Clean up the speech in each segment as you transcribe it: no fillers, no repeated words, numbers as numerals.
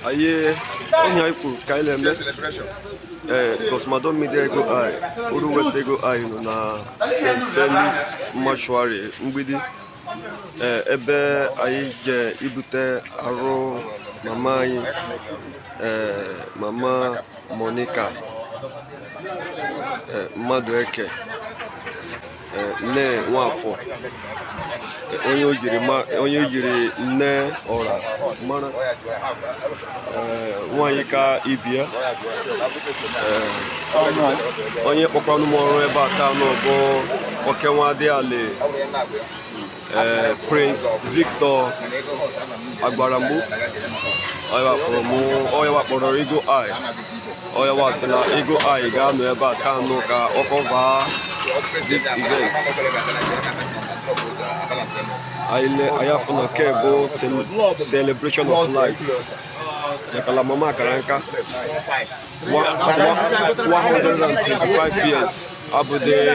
Aye, onye ikwu ka ile eme. Gosmado Media EGOIGWE, Oru West L.G.A na Felix Mortuary Mgbidi. Ebe anyị je ibute arụ mama anyị, mama Monica, Madueke Nee Nwafor, onye jiri Nneora mara, Nwanyị ka ibia, onye kpọkwanụ m ọrụ ebe a taa n'ọbụ Okenwadịali Prince Victor Agbarambu. Onye wakpọrọ EGOIGWE, onye wasị na EGOIGWE ga-anọ ebe a taa nụ ka ọ kọva this event. I have a cable celebration of life. Yakala mama karanka 125 years. Abude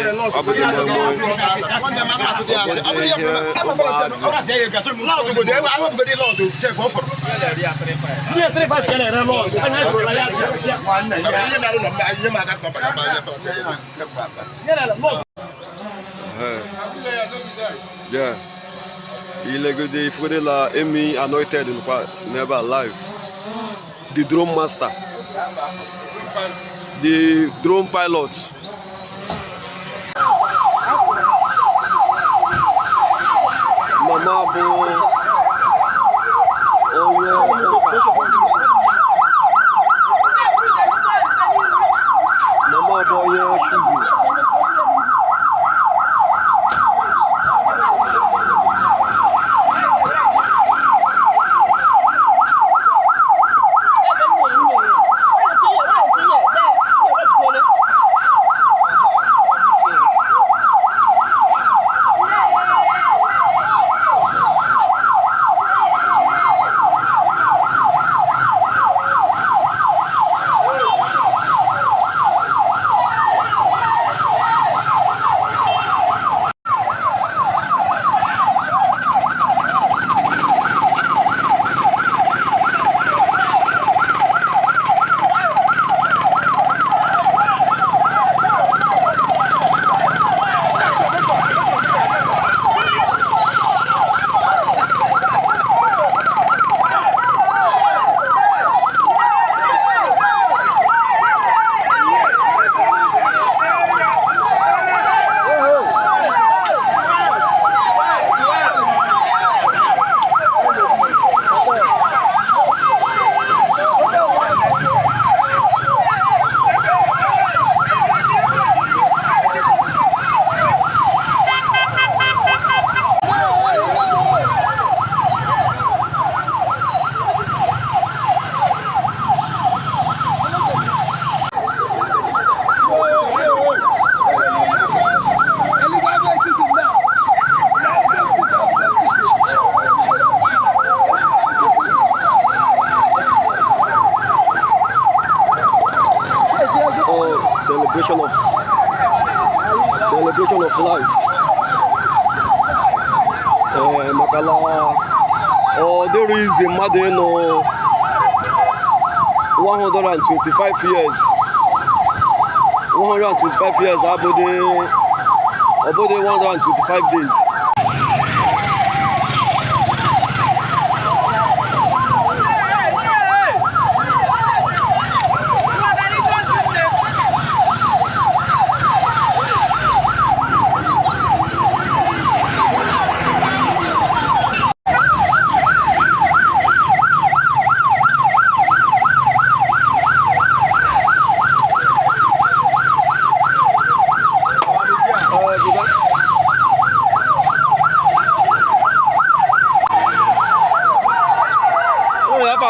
Momo. Yeah. Il faut la Emmy anointed never alive. The drone master, the drone pilot. Mama bo, oh yeah. Mama bo yeah, choosing. Celebration of life. Makala, there is a mother no 125 years. 125 years about the 125 days.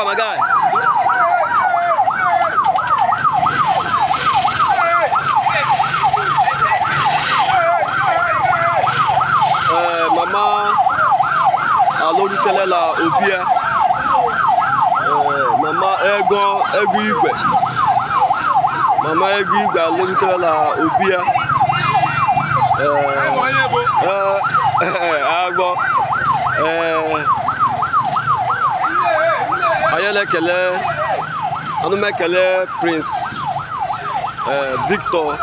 My guy. Mama Aloru Telela Obia. Mama EGOIGWE. Mama EGOIGWE Aloru Telela Obia. Agbo. ayele kele anu me kele Prince Victor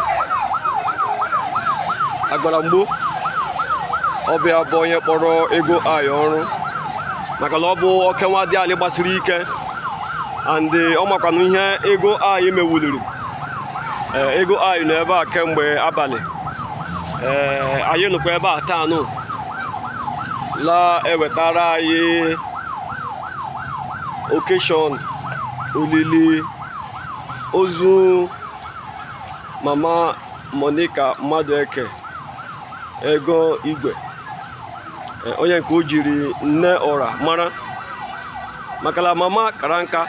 Agbaramgbo obia bo onye kpọrọ ego ayi ọrụ maka na ọ bụ okenwa dị ali gbasiri ike and ọ makwanu ihe ego ayi mewuliri ego ayi no ebe a kemgbe abalị anyị nụkwa ebe a taa nụ la ewetara anyị occasion olili ozu mama Monica Madueke EGOIGWE onye nke o jiri Nneora mara maka na mama kara nka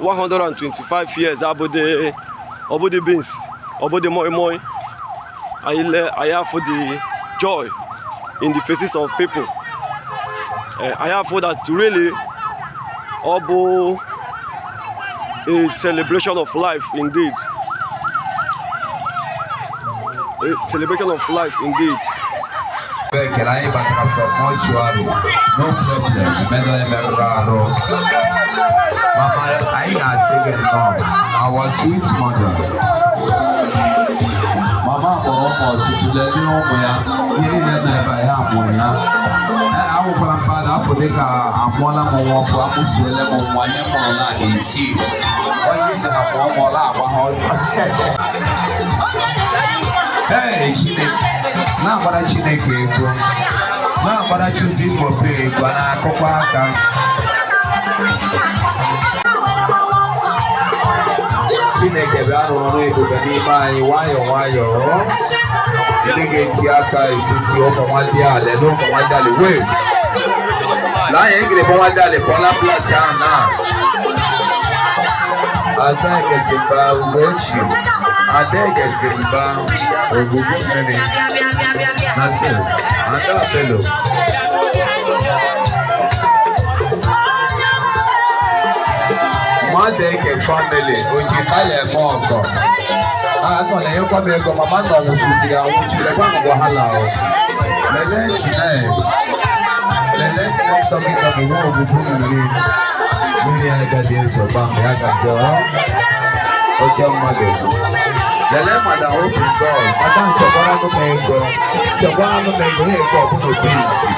125 years abụdị beans ọbụdị moi moi I have for the joy in the faces of people. I have for that really a celebration of life indeed. A celebration of life indeed. Can I from Mortuary? No problem. Mama, I singing our sweet mother. Mama for today, you know where you never have one. I will put a father for the car. I'm one of my walk for Muslim on one in tea. Why is it a more house? Hey, now what I should make now what I choose Imo State, but I come Chineke bịara ọrụ ebube n'ime anyị nwayọọ ndị ga-eti aka etiti ụmụ nwadị ala n'ụmụ nwadị ala wee na anyị egere bụ nwadị ala pụọla plasị ahụ na Adegezimba Ugochi Adegezimba Ogugu mmiri Nasir Ada Bello Madueke family oji kaya mongo ako na yo kwa mego mama no wuchizira wuchire kwa wahala o lele sine toki wo Ogugu mmiri aga dey so ba me aga so ojo mmadụ lele mada open door mada chọkwara no mego ọbụna obisi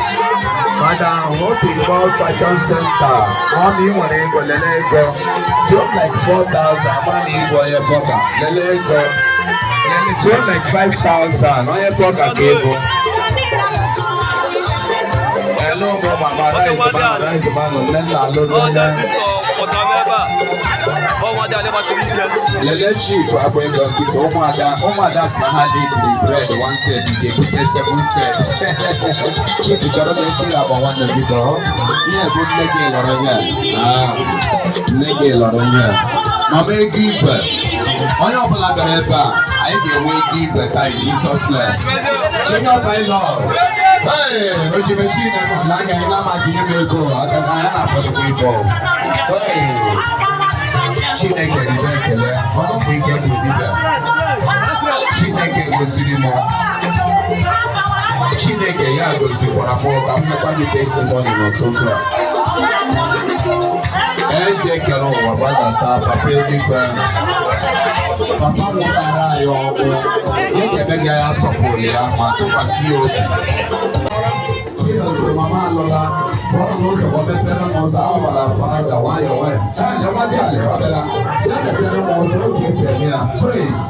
Madam, what is about fashion center? Mommy, when I go, let it go. So like 4,000, money go your pocket. Let it go. So like 5,000 on your pocket cable. Hello, mama. That is the man. Let Lele chief, I bring on it. Oh, that's not how they bread. One set, they put 7 set. Chief, you got to about one of it all. Yeah, good leg or leg or Mama give on your blabber. I get away give in Jesus' name. Check out my Lord. Hey, what you machine? Like I am at the go. I can for the people. Hey. Chineke ribekele, ọnụ bụ ike bụ dibịa. Chineke gosiri m. Chineke ya gosikwara m ka m mekwa gị testimony n'ụtụtụ a. Eze kere ụwa gbadata papa eluigwe. Papa nwụtara anyị ọgwụ. Ya ga-eme gị ya sọpụrụ ya ma tụkwasị ya obi. Mama Lola, what was the water was our father? Why? Please.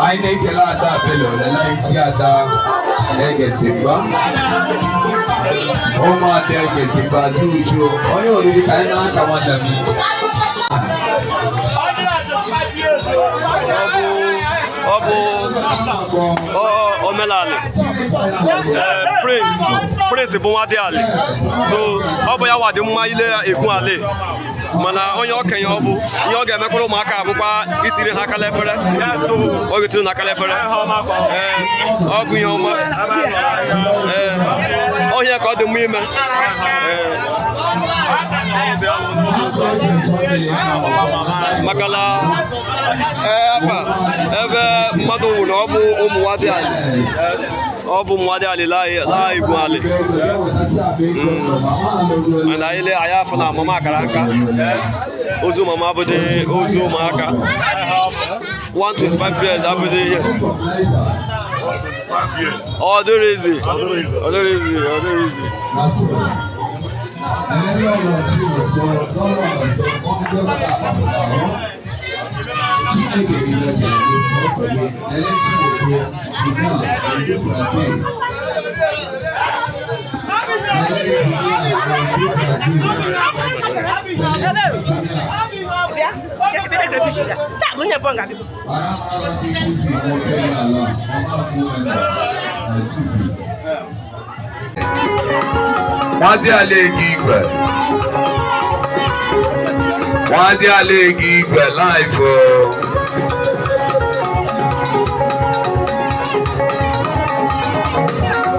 I need a lot of pillow, the nice yada, Egezimba. Oh, my Egezimba, do you? Oh, you can't come on them. Omelale Prince Bonwadiale so ọbụ ya wadị mma ile egwu ale mana onye okenye ọ bụ ihe ọ ga-emekwara ụmụaka abụkwa itiri ha akala efere so ọ ga-etiri na akala efere ọ bụ ihe ọma ọhịa ka ọ dị mma ime makala ebe mmadụ nwụrụ ọ bụ ụmụ nwadị ali ọ bụ mmadụ ali laa igwe ali and anyị afọ na mama akara aka ozu mama abụdị ozu ụmụaka 125 years abụdị ihe ọ dịrị izi Nwanyị EGOIGWE. Nwanyị EGOIGWE live.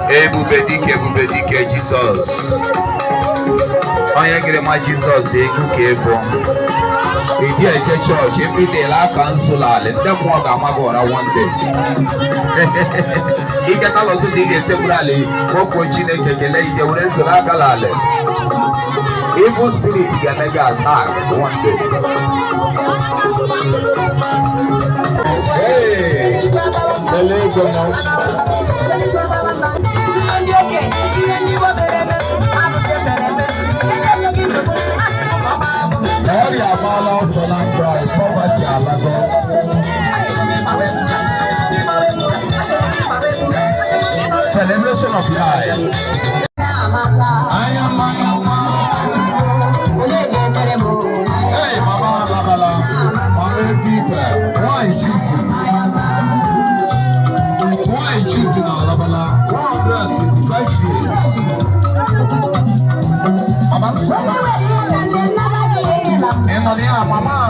Ebube dike Jesus. Onye gere ma Jesus egwu ka ebo. Ịdị eje church every day la cancel ale. Ndị mmụọ ga-amaga ụra one day. Iketa lọtụ dị ga-esegburu ale. Okwu Chineke kele ije were nzụrụ aka lale. Evil spirit ga-eme gị attack one day. Hey! Celebration of life. Hey, Mama Labala, Mama Deeper, why choosing? Why choosing Labala? 165 years. Mama, Mama.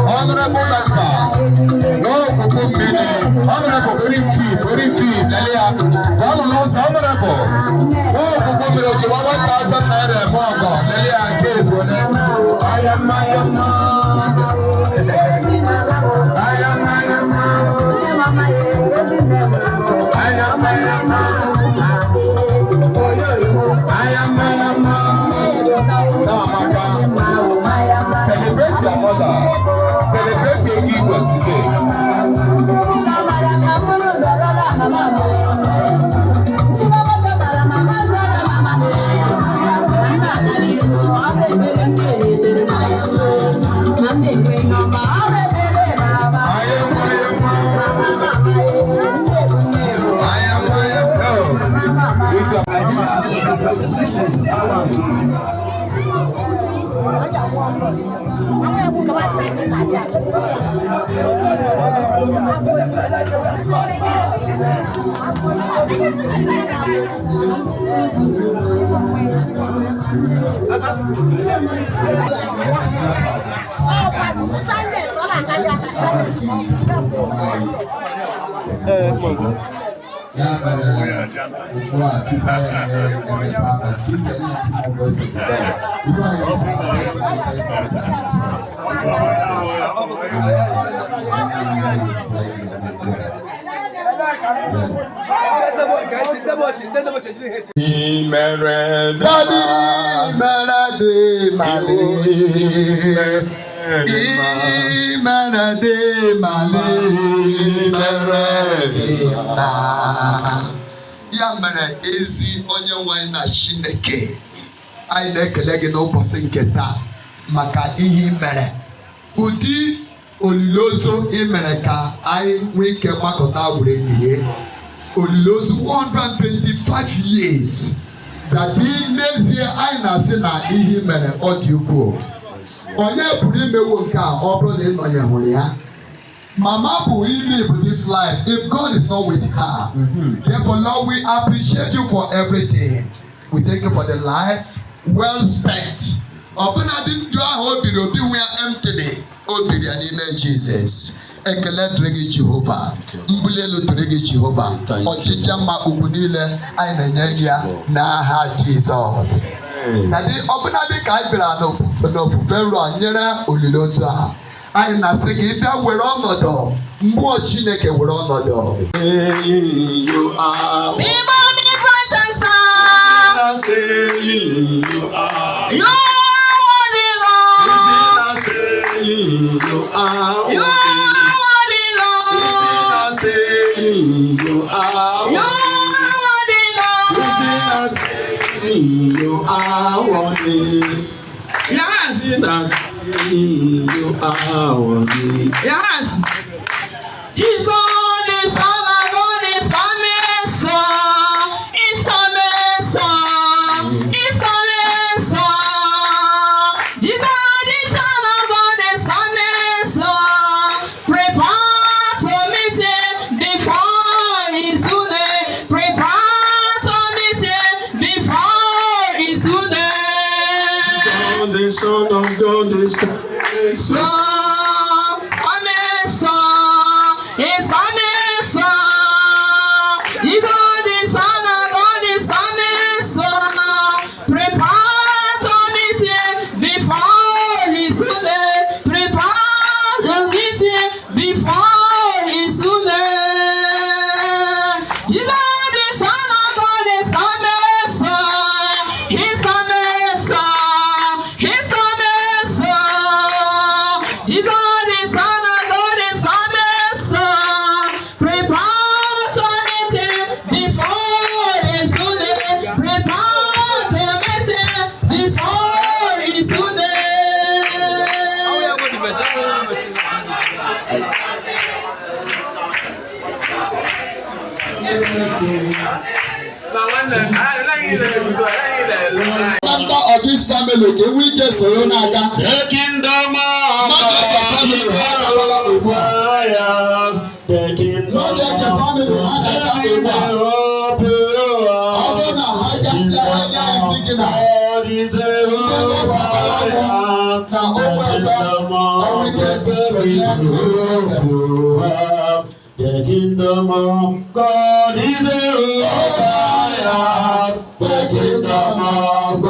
Honorable member, no Kukumbini, honorable very few, Lelia, one knows honorable, no Kukumbini, 1,000 naira, Mongo, Lelia, case, I am my celebrate your mother. Celebrate your Igbo today. Ya mere ezi onye nwanyị na Chineke anyị na-ekele gị n'ụbọchị nke taa maka ihe mere ụdị olilozo imere ka anyị nwee ike gbakọta were ihe olilozo 125 years dabi n'ezie anyị na-asị na ihe mere ọ dị ukwuu. Onye pụrụ imewo nke a ọ bụrụ na ị nọnyere ya. Mama will live this life if God is not with her. Therefore, Lord, we appreciate you for everything. We thank you for the life well spent. Upon I didn't do our whole video, we are empty. Oh, be the name of Jesus. ekele dịrị gị Jehova, mbuli elu dịrị gị Jehova, ọchịchị mma ugwu niile anyị na-enye gị ya n'aha Jizọs. Ọbụna dị ka anyị bịara n'ofufe nrọ nyere olile otu aha, anyị na-asị gị bịa were ọnọdụ, mmụọ Chineke were ọnọdụ. You are worthy. Yes. You are worthy. Yes. Jesus is our God, is our Messiah, is our Messiah, is our Messiah. Jesus is our God, is our Messiah. Prepare to meet him before his today. Prepare to meet him before his today. The Son of God is coming. Son, it's coming, son. Jesus, the Son of God is coming, son. Prepare to meet him before his today. Prepare to meet him before his today. Jesus, the Son of God is coming, son. He's coming, son. He's coming, son. Jesus, the Son of God is coming, son. Prepare to meet him before his today. Prepare to meet him before his today. Member of this family, can we get Soronaga? The kingdom of family, the kingdom The kingdom of God is the fire. The kingdom of God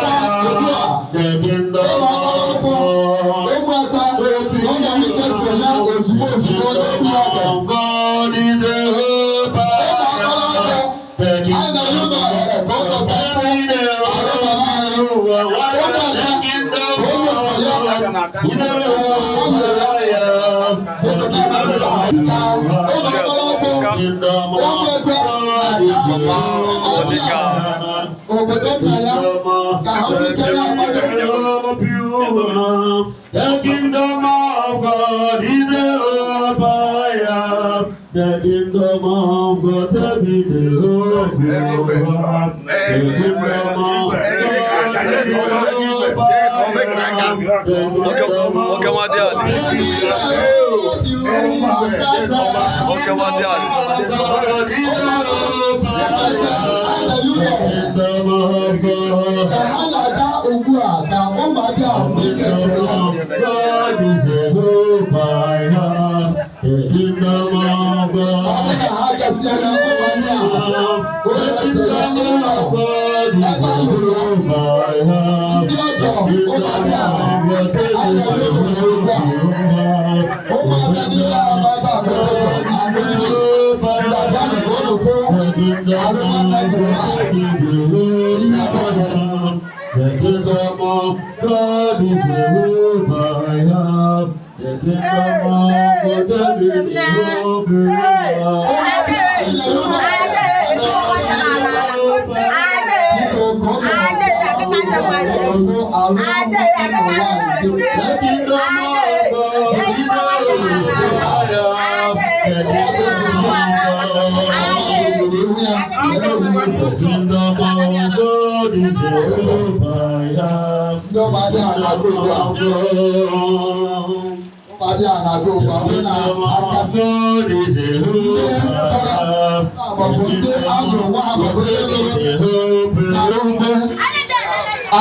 is the The kingdom of God is the kingdom of God is The kingdom of God is the fire. The kingdom of God is the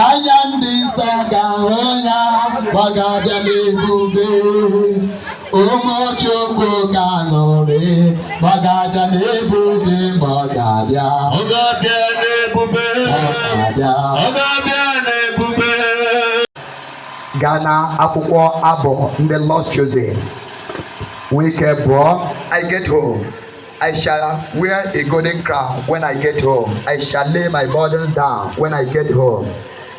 anya ndị nsọ ga-ahụ ya gbagabịa n'ebube Umuokporokwu ga-aṅụrị gbagabịa n'ebube ma ọ ga-abịa Ghana akwụkwọ abụ ndị Lost Chosen Wike bụọ I get home I shall wear a golden crown when I get home. I shall lay my burdens down when I get home.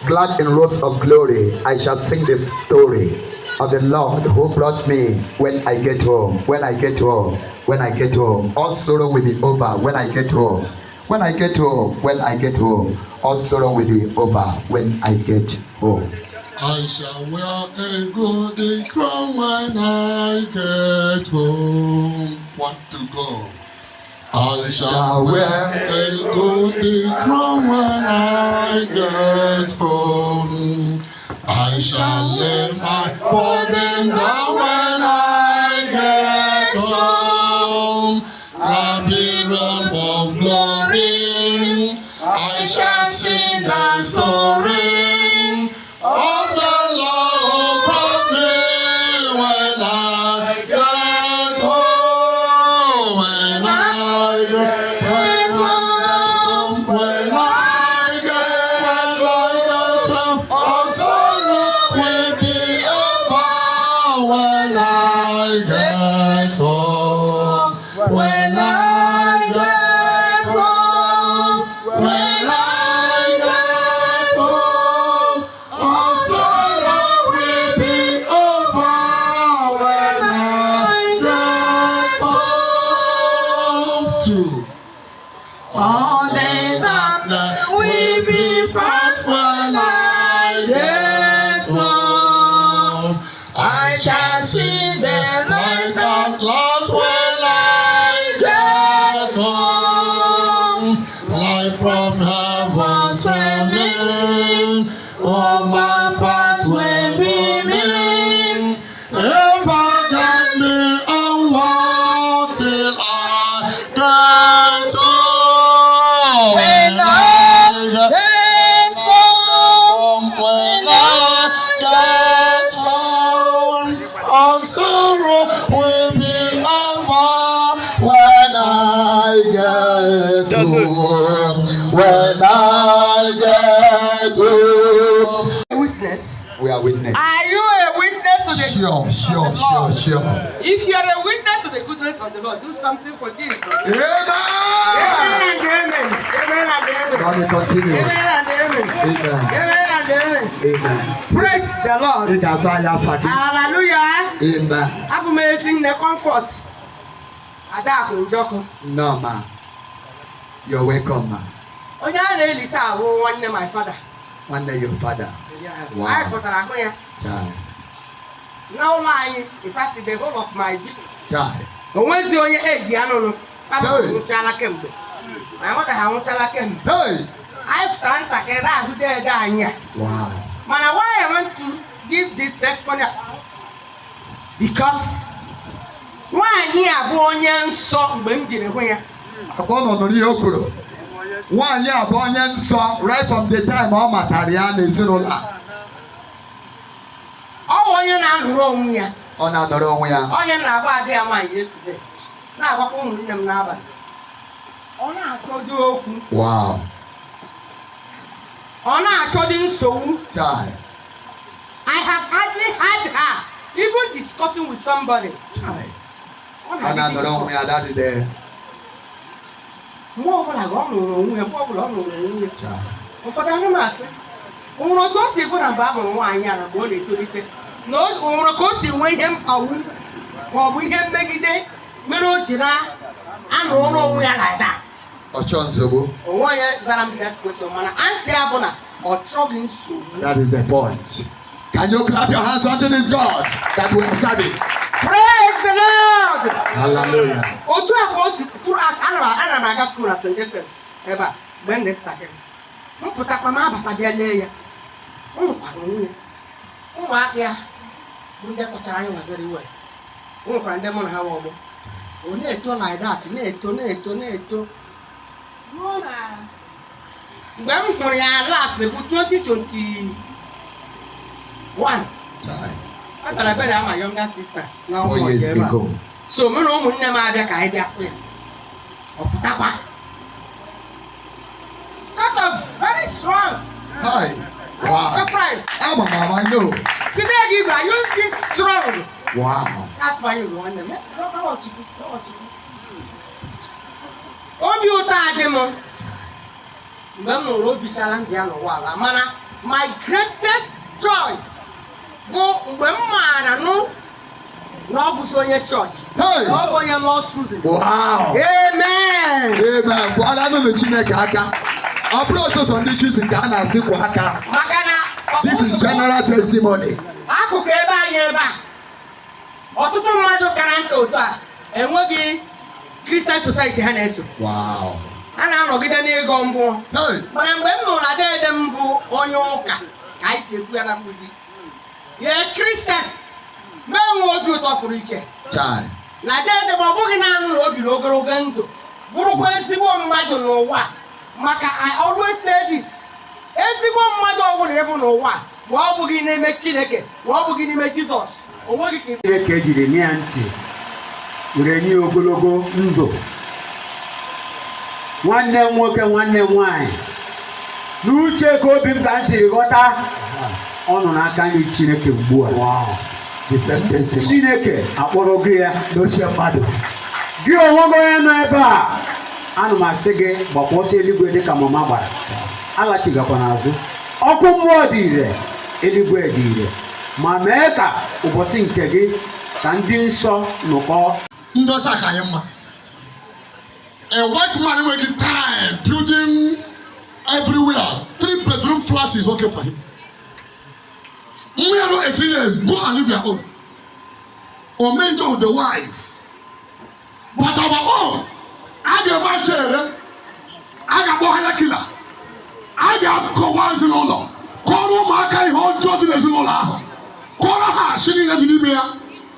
Glad in robes of glory, I shall sing the story of the Lord who brought me when I get home. When I get home, when I get home, all sorrow will be over when I get home. When I get home, when I get home, all sorrow will be over when I get home. I shall wear a golden crown when I get home. Want to go? I shall wear a golden crown when I get home. I shall lay my burden down when I get home. Happy robe of glory, I shall sing the story of the Lord who brought me when I get home. When I get home, when I get home, all sorrow will be over. When I get home, when I get home, when I get home, all sorrow will be over. When I get home, too. All the darkness will be past when I get home. I shall see the light At last when I get home, light from heaven swimming, oh my path will be beaming. If I get me a walk till I get home. When I get home, when I get home, all sorrow will be over. When I get home, when I get home. witness. We are witness. Are you a witness to the Sure. If you are a witness to the goodness of the Lord, do something for Jesus. Amen. Amen and amen. Amen and amen. God will continue. Amen and amen. Amen. Amen and amen. Amen. Praise the Lord. Hallelujah. Amen. I'm amazing the comfort. Ada kunjoko. No, ma. You're welcome, ma. Onya na elita wo one my father. One day your father. Wow. I kotara ko ya. Child. Now lie, in fact the whole of my people. Child. Onwezi onye eji anunu. Papa Hey. mutala kemgbe. My mother ha mutala kemgbe. Hey. I stand takera ahu de anya. Wow. Mana why I want to give this testimony? Because Nwanyi abụ onye nsọ mgbe m jiri hụ ya. Akwa nọ n'ihe o kwuru. Nwanyị abụ onye nsọ right from the time ọ matara ya n'ezinụlọ a. Ọ bụ onye na-anụrụ onwe ya. Ọ na-anọrọ onwe ya. Onye na-agba adị ya nwaanyị yesterday. Na-agwakwa ụmụnne m n'abalị. Ọ na-achọdị okwu. Wow. Ọ na-achọdị nsogbu. Child. I have hardly had her even discussing with somebody. Child. Ọ na-anọrọ onwe ya dadị there. Mgbe ọbụla ọ nụrụ onwe ya, mgbe ọbụla ọ nụrụ onwe ya. Child. Ụfọdụ anụ masị. O nwere otu o si bụ na mgbe a mụrụ nwaanyị a na mgbe ọ na-etolite. Na o nwere ka o si nwee ihe mkpagbu ma ọ bụ ihe mmegide mere o jiri anụrụ onwe ya like that. Ọ chọọ nsogbu. Onwe onye zara m that question mana answer ya bụ na ọ chọghị nsogbu. That is the point. Can you clap your hands unto this God that we are serving? Praise the Lord! Hallelujah. Otu a ka o si tụrụ ana m aga school na St. Joseph's ebe a mgbe m na-etakịrị. M pụtakwa m abata bịa lee ya. M nwekwara nwunye. Ụmụaka ya bụ ndị kọchara anyị very well. O nwekwara ndị mụ na ha nwe ọgbọ. Ọ na-eto like that, na-eto. Ruo na Mgbe m hụrụ ya last bụ 2021. I got a better my younger sister. Now 4 years ago. So me no ụmụnne m abịa ka anyị bịa kwụ ya. Ọ pụtakwa. Kind of very strong. Hi. Wow. Surprise. I'm a mama, I know. See there you go. You this strong. Wow. That's why you want them. Obi ụtọ adị m. Mgbe m nụrụ obi sara ndị a n'ụwa ala mana my greatest joy bụ mgbe m maara nụ na ọ bụ onye chọọchị. Ọ bụ onye Lord Susan. Wow. Amen. Amen. Kwala nụ Chineke aka. Ọ bụrụ ọsọsọ ndị Chuzi nke a na-asị kwa aka. Maka na This is general testimony. Akụkụ ebe anyị ebe a. Ọtụtụ mmadụ kara nka otu a enweghị Christian society ha na-eso. Wow. Ha na-anọgide n'ịgọ mbụ. Mana mgbe m nụrụ na dede m bụ onye ụka ka anyị si ekwu ya na mgbidi. Ye Christian mee nwe obi ụtọ pụrụ iche. Na dede bụ ọ bụghị naanị na obi n'ogologo ndụ bụrụkwa ezigbo mmadụ n'ụwa. Maka I always say this. Ezigbo mmadụ ọbụla ịbụ n'ụwa ma ọ bụghị n'ime Chineke ma ọ bụghị n'ime Jizọs. O nweghị ka Chineke jiri nye ya ntị were nye ogologo ndụ. Nwanne m nwoke nwanne m nwanyị n'uche ka obi m ka m siri ghọta ọ nọ n'aka ndị Chineke ugbu a. Chineke akpọrọ gị ya n'ochie mmadụ. Gị onwe gị onye nọ ebe a ana m asị gị gbakwa ọsọ eluigwe dịka mama gbara. Alaghachigakwa n'azụ. Ọkụ mmụọ dị ire, eluigwe dị ire. Ma mee ka ụbọchị nke gị ka ndị nsọ nọkọ. Ndị ọcha ka anyị mma. A white man with time building everywhere. 3-bedroom flat is okay for him. We are 18 years. Go and live your own. Or mentor the wife. But our own. I get my chair. I got more killer. I got Kowans in all. Koro Makai Hall Jordan is in all. Koro ha sitting at the Libya.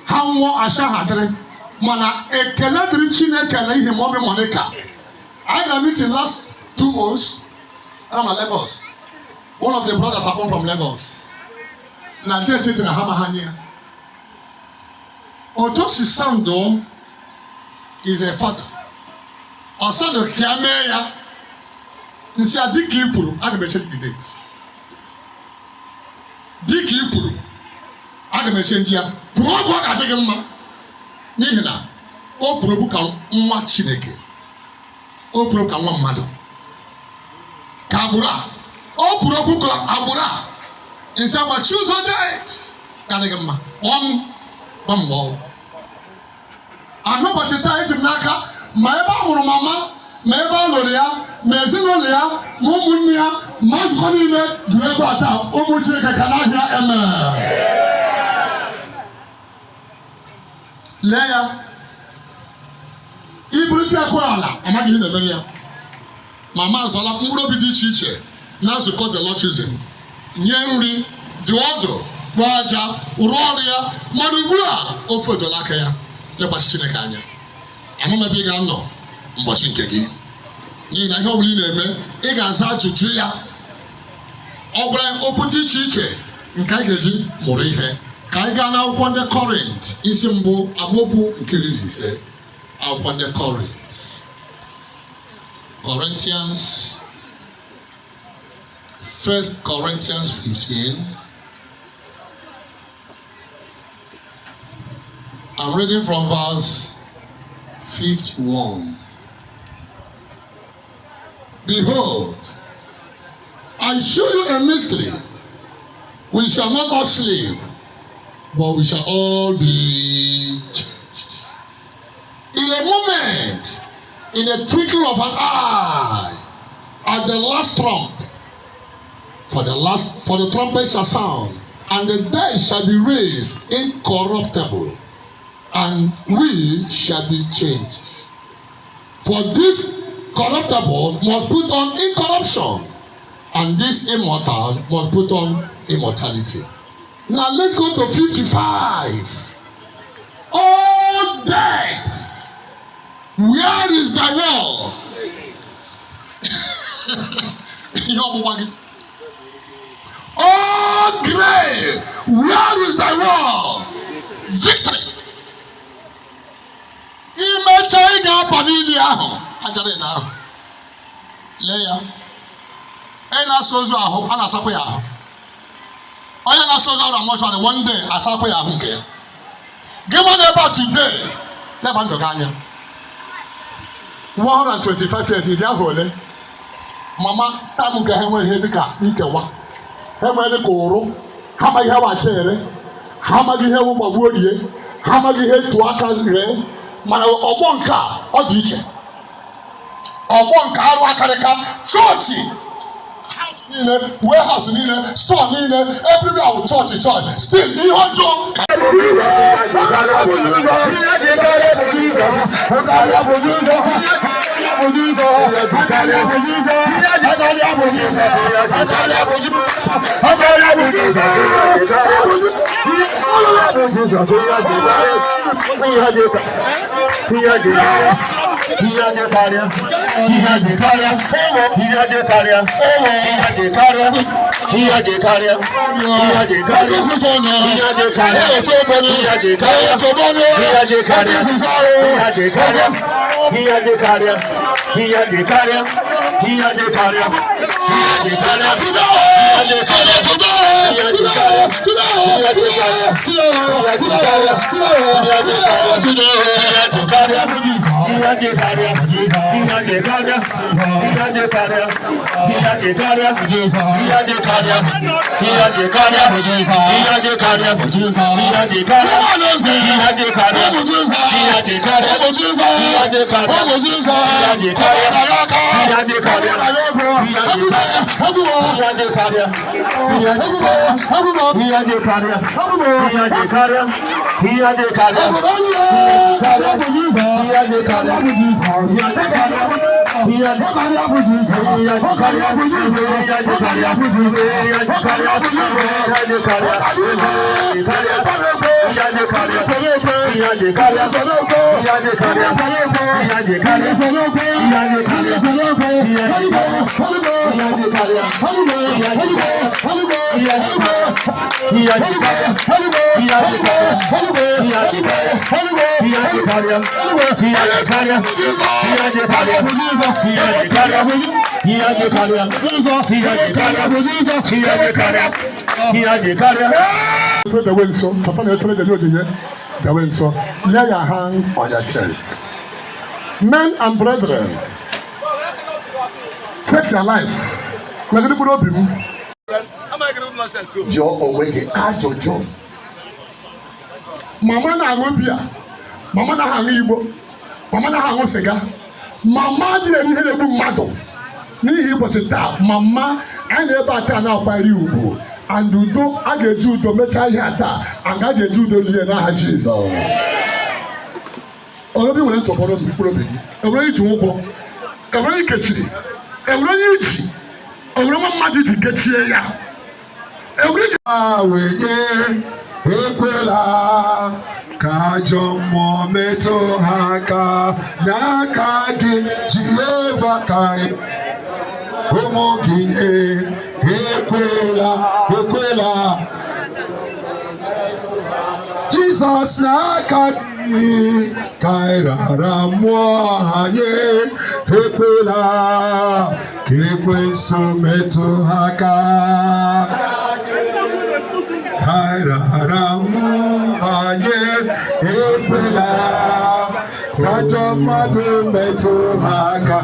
How more Asha had Mana a Canadian China can him over Monica. I got meeting last 2 months. I'm a Lagos. One of the brothers are come from Lagos. Now get it in a Hamahania. Otosi Sando is a father. Osando Kiameya. Nsi adiki ipuru aga m eche the date. Diki ipuru aga m eche ndị ya. Pụọ ọgwụ ka adịghị mma. N'ihi na o pụrụ okwu ka nwa Chineke. O pụrụ ka nwa mmadụ. Ka agbụrụ a. O pụrụ okwu ka agbụrụ a. Nsi agba choose a date. Ka adịghị mma. Gbamgbọ. Anụbọchị taa eji m n'aka ma ebe a hụrụ mama ma ebe a lụrụ ya ma ezinụlọ ya ma ụmụnne ya ma nzukọ niile jụrụ ebe a taa ụmụ Chineke ka n'ahịa eme. Lee ya iburu akụ ala amaghị ihe na-emere ya ma ma azọla mkpụrụ obi dị iche iche na nzukọ the Lord chosen nye nri dị ọdụ kpụọ aja rụọ ọrụ ya mana ugbu a ofe odola aka ya lekwasị Chineke anya amamebe ị ga-anọ ụbọchị nke gị n'ihi na ihe ọ bụla ị na-eme ị ga-aza ajụjụ ya ọ gwara okwu dị iche iche nke anyị ga-eji mụrụ ihe ka anyị gaa n'akwụkwọ ndị Kọrint isi mbụ amaokwu nke 15 akwụkwọ ndị Kọrint Corinthians 1 Corinthians 15. I'm reading from verse 51. Behold, I show you a mystery. We shall not all sleep, but we shall all be changed. In a moment, in a twinkling of an eye, at the last trump, for the trumpet shall sound, and the dead shall be raised incorruptible, and we shall be changed. For this corruptible must put on incorruption, and this immortal must put on immortality. Now let's go to 55. Oh death, where is thy war? Oh, grave, where is thy wall? Victory. Imecha ị ga-aba n'ili ahụ ajara ịda ahụ lee ya ị na-asa ozu ahụ a na-asakwa ya ahụ onye na-asa ozu ahụ na mọshụarị one day asakwa ya ahụ nke ya gịnwa n'ebe a today leba ndụ gị anya 125 years ịdị ahụ ole mama tamụ ga ha enwe ihe dịka nkewa ha enwe dịka ụrụ ha amaghị ihe wachere ha amaghị ihe wụ gbagbuo rie ha amaghị ihe tụọ aka ree mana ọgbọ nke a ọ dị iche ọgbọ nke arụ akarịka chọọchị niile warehouse niile store niile everywhere wụ chọọchị chọọchị still ihe ọjọọ ka lay your hand on your chest. Men and brethren, take your life. Mama na ngobia, mama na hangibo, mama na hango sega, mama di na ihe na mmadụ n'ihi ụbọchị taa mama anyị ebe ata na akwari ugwu and udo a ga-eji udo mechaa ihe ata aga ga-eji udo lie n'aha Jizọs. Obi nwere ntọpọrọ mkpụrụ obi gị, enwere iji ụgwọ, enwere ikechiri, enwere onye iji, enwere mmadụ iji kechie ya, enwere iji wete ekwela ka ajọ mmụọ metụ ha aka n'aka gị Jehova ka ụmụ gị ekwela Jizọs n'aka gị ka ịrara mmụọ anyị ekwela ka ekwensu metụ ha aka Kairara mmụọ ekwela ka ajọ mmadụ metụ ha aka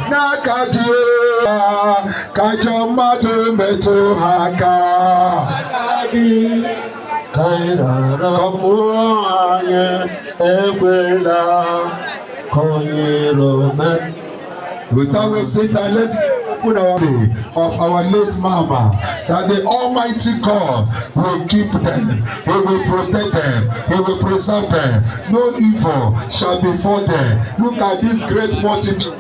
n'aka gị ka ajọ mmadụ metụ ha aka Kairara mmụọ ekwela ka onye Rome. Without wasting time, let's open our way of our late mama, that the Almighty God will keep them, He will protect them, He will preserve them. No evil shall befall them. Look at this great multitude.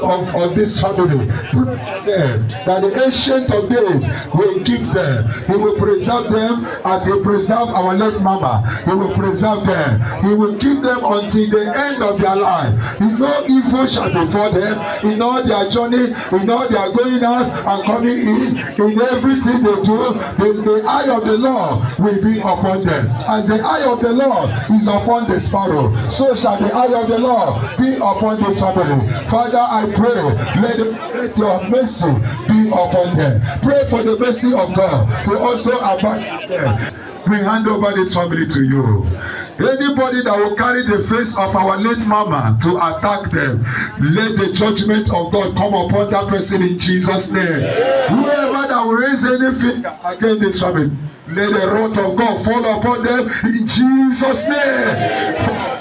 of this family. That the ancient of days will keep them. He will preserve them as He preserved our late mama. He will preserve them. He will keep them until the end of their life. No evil shall befall them in all their journey, in all their going out and coming in everything they do. The eye of the Lord will be upon them. As the eye of the Lord is upon the sparrow, so shall the eye of the Lord be upon this family. Father, I pray, let your mercy be upon them. Pray for the mercy of God to also abide them. We hand over this family to you. Anybody that will carry the face of our late mama to attack them, let the judgment of God come upon that person in Jesus' name. Whoever that will raise anything against this family, let the wrath of God fall upon them in Jesus' name.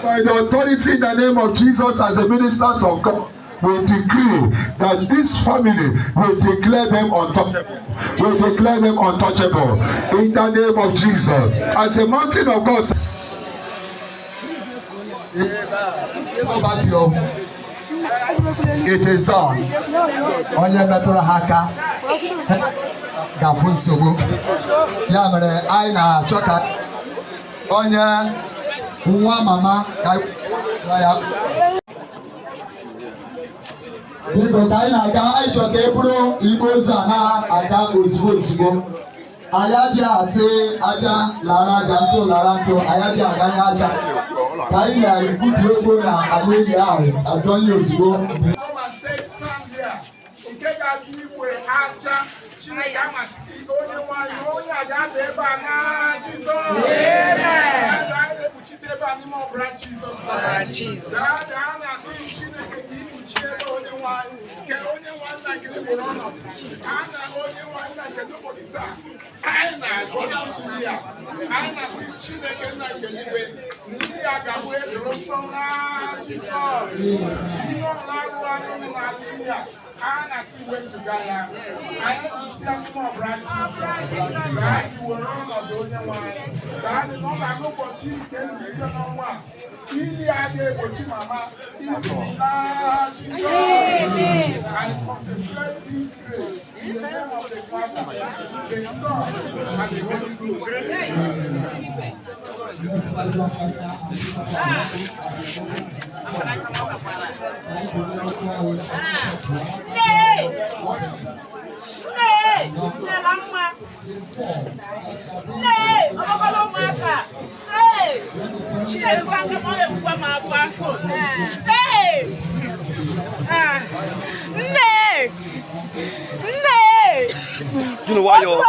By the authority in the name of Jesus as the ministers of God, we decree that this family will declare them untouchable. Will declare them untouchable in the name of Jesus. As the mountain of God. It is done. Onye metụrụ ha aka ga-afụ nsogbu. Ya mere anyị na-achọ ka onye nwa mama ka ya biko ka anyị na-aga anyị chọrọ ka e buru igbe ozu a na-aga ozugbo ozugbo. Anyị adịghị asị aja lara aja ntụ lara ntụ, anyị adịghị aganye aja. Ka anyị na-ekwubi ogbo na anyị eji ahụ adọnye ozugbo. Nke ga-adị igwe aja Chineke amasị onye nwanyị onye aja ada ebe a na Jizọs. Ekpuchite ebe a n'ime ọbara Jizọs. A na-asị Chineke ka ikpuchi ebe onye nwanyị nke onye nwanyị na nke gboro ọnọdụ. A na onye nwanyị na nke ụbọchị taa anyị na-agọzi mmiri a. Anyị na-asị Chineke nna nke eluigwe mmiri a ga-abụ edoro nsọ na Jizọs. Ihe ọbụla rụrụ arụ n'ala mmiri a na-asị wezụga ya. Anyị kpuchite n'ime ọbara Jizọs. Ka anyị were ọnọdụ onye nwanyị. Ka anyị nọ na n'ụbọchị nke mbilite n'ọnwa a. Ili a ga-egbochi mama ibu na Jizọs. And concentrate this grace in the name of the Father, the Son, and the Holy Ghost. You know why you're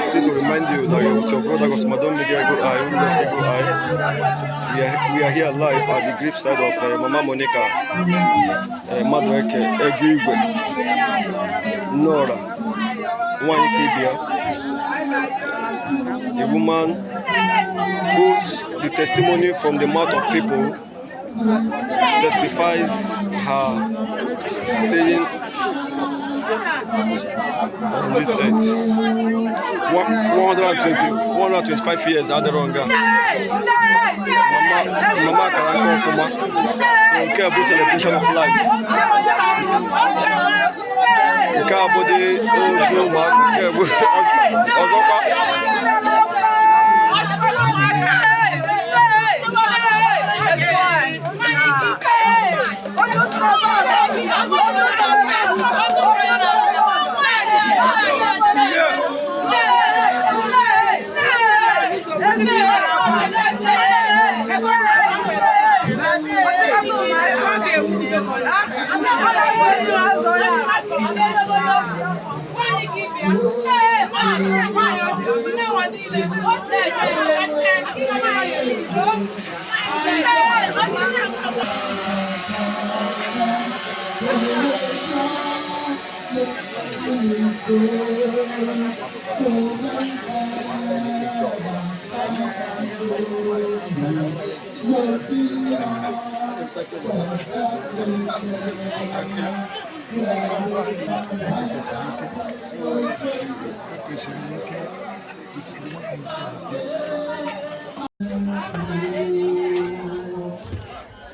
Still to remind you that you're with your brother Madueke EGOIGWE, Oru West L.G.A. We are here live at the grave side of Mama Monica, Madueke EGOIGWE, Nneora, Nwanyị, a woman whose the testimony from the mouth of people testifies her staying on this earth. 125 years Aderonga. Mama Karanko Fuma. So celebration of life. Kabode Ozuma.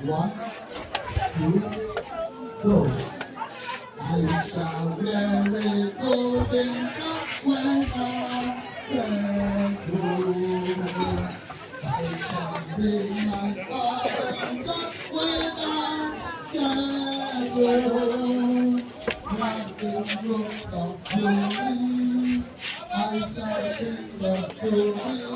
One, two, go. I shall wear a golden cup when I grow. I shall be my father's cup when I grow. Like the rose of glory, I shall sing the story.